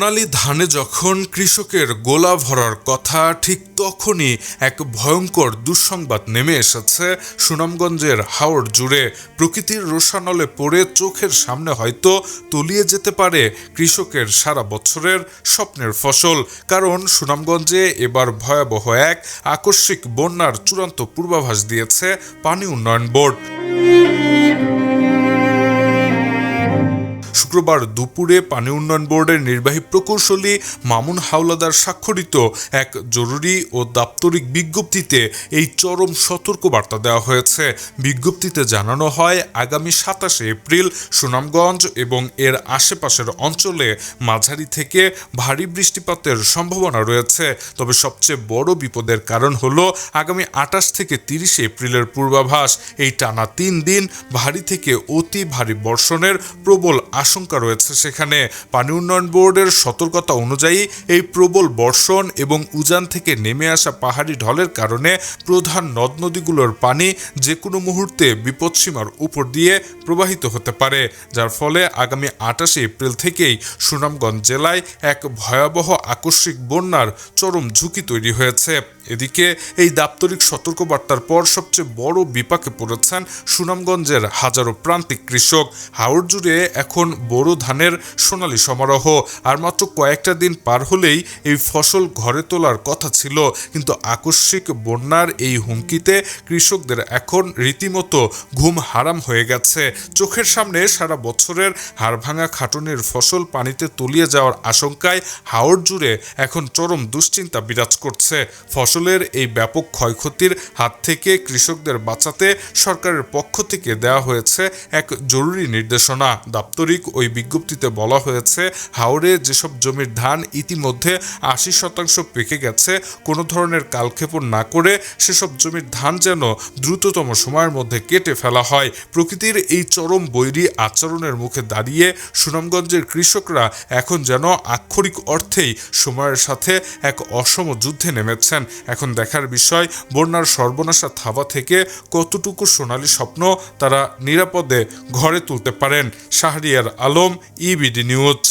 সোনালী ধানে যখন কৃষকের গোলা ভরার কথা, ঠিক তখনই এক ভয়ঙ্কর দুঃসংবাদ নেমে এসেছে সুনামগঞ্জের হাওর জুড়ে। প্রকৃতির রোষানলে পড়ে চোখের সামনে হয়তো তলিয়ে যেতে পারে কৃষকের সারা বছরের স্বপ্নের ফসল। কারণ সুনামগঞ্জে এবার ভয়াবহ এক আকস্মিক বন্যার চূড়ান্ত পূর্বাভাস দিয়েছে পানি উন্নয়ন বোর্ড। শুক্রবার দুপুরে পানি উন্নয়ন বোর্ডের নির্বাহী প্রকৌশলী মামুন হাওলাদার স্বাক্ষরিত এক জরুরি ও দাপ্তরিক বিজ্ঞপ্তিতে এই চরম সতর্কবার্তা দেওয়া হয়েছে। বিজ্ঞপ্তিতে জানানো হয়, আগামী 27 এপ্রিল সুনামগঞ্জ এবং এর আশেপাশের অঞ্চলে মাঝারি থেকে ভারী বৃষ্টিপাতের সম্ভাবনা রয়েছে। তবে সবচেয়ে বড় বিপদের কারণ হলো আগামী 28 থেকে 30 এপ্রিলের পূর্বাভাস। এই টানা 3 দিন ভারী থেকে অতি ভারী বর্ষণের প্রবল আশঙ্কা রয়েছে সেখানে। পানি উন্নয়ন বোর্ডের সতর্কতা অনুযায়ী এই প্রবল বর্ষণ এবং উজান থেকে নেমে আসা পাহাড়ি ঢলের কারণে প্রধান নদ নদীগুলোর পানি যে কোনো মুহূর্তে বিপদসীমার উপর দিয়ে প্রবাহিত হতে পারে, যার ফলে আগামী 28 এপ্রিল থেকেই সুনামগঞ্জ জেলায় এক ভয়াবহ আকস্মিক বন্যার চরম ঝুঁকি তৈরি হয়েছে। এদিকে এই দাপ্তরিক সতর্কবার্তার পর সবচেয়ে বড় বিপাকে পড়েছেন সুনামগঞ্জের হাজারো প্রান্তিক কৃষক। হাওর জুড়ে এখন বোরো ধানের সোনালী সমারোহ। আর মাত্র কয়েকটা দিন পার হলেই এই ফসল ঘরে তোলার কথা ছিল, কিন্তু আকস্মিক বন্যার এই হুমকিতে কৃষকদের এখন রীতিমতো ঘুম হারাম হয়ে গেছে। চোখের সামনে সারা বছরের হাড়ভাঙা খাটুনির ফসল পানিতে তলিয়ে যাওয়ার আশঙ্কায় হাওর জুড়ে এখন চরম দুশ্চিন্তা বিরাজ করছে। ফসলের এই ব্যাপক ক্ষয়ক্ষতির হাত থেকে কৃষকদের বাঁচাতে সরকারের পক্ষ থেকে দেওয়া হয়েছে এক জরুরি নির্দেশনা। দাপ্তরিক ওই বিজ্ঞপ্তিতে বলা হয়েছে, হাওরে যেসব জমির ধান ইতিমধ্যে 80% পেকে গেছে, কোনো ধরনের কালক্ষেপণ না করে সেসব জমির ধান যেন দ্রুততম সময়ের মধ্যে কেটে ফেলা হয়। প্রকৃতির এই চরম বৈরী আচরণের মুখে দাঁড়িয়ে সুনামগঞ্জের কৃষকরা এখন যেন আক্ষরিক অর্থেই সময়ের সাথে এক অসম যুদ্ধে নেমেছেন। এখন দেখার বিষয়, বন্যার সর্বনাশা থাবা থেকে কতটুকু সোনালী স্বপ্ন তারা নিরাপদে ঘরে তুলতে পারেন। Shahriar Alam, EBD news.